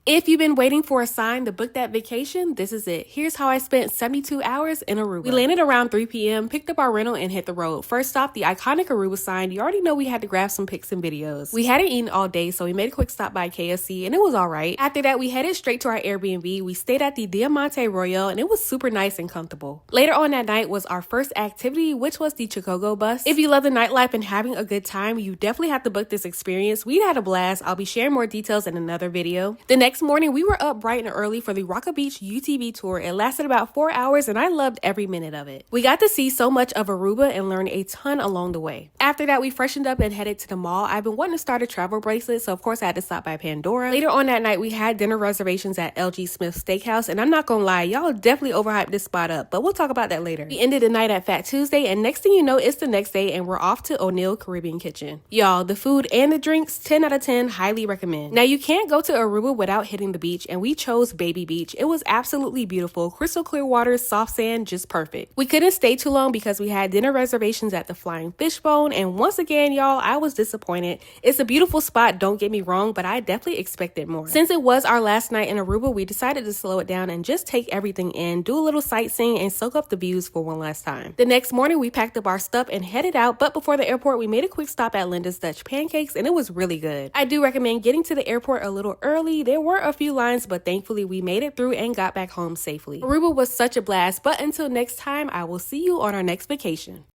If you've been waiting for a sign to book that vacation, this is it. Here's how I spent 72 hours in Aruba. We landed around 3 p.m., picked up our rental, and hit the road. First off, the iconic Aruba sign. You already know we had to grab some pics and videos. We hadn't eaten all day, so we made a quick stop by KFC, and it was alright. After that, we headed straight to our Airbnb. We stayed at the Diamante Royale, and it was super nice and comfortable. Later on that night was our first activity, which was the Chicago bus. If you love the nightlife and having a good time, you definitely have to book this experience. We had a blast. I'll be sharing more details in another video. The next morning, we were up bright and early for the Rocker Beach UTV tour. It lasted about 4 hours and I loved every minute of it. We got to see so much of Aruba and learn a ton along the way. After that, we freshened up and headed to the mall. I've been wanting to start a travel bracelet, so of course I had to stop by Pandora. Later on that night, we had dinner reservations at LG Smith Steakhouse, and I'm not gonna lie, y'all definitely overhyped this spot up, but we'll talk about that later. We ended the night at Fat Tuesday, and next thing you know, it's the next day and we're off to O'Neill Caribbean Kitchen. Y'all, the food and the drinks, 10 out of 10, highly recommend. Now, you can't go to Aruba without hitting the beach, and we chose Baby Beach. It was absolutely beautiful. Crystal clear water, soft sand, just perfect. We couldn't stay too long because we had dinner reservations at the Flying Fishbone, and once again, y'all, I was disappointed. It's a beautiful spot, don't get me wrong, but I definitely expected more. Since it was our last night in Aruba, we decided to slow it down and just take everything in, do a little sightseeing, and soak up the views for one last time. The next morning, we packed up our stuff and headed out, but before the airport, we made a quick stop at Linda's Dutch Pancakes, and it was really good. I do recommend getting to the airport a little early. There were a few lines, but thankfully we made it through and got back home safely. Aruba was such a blast, but until next time, I will see you on our next vacation.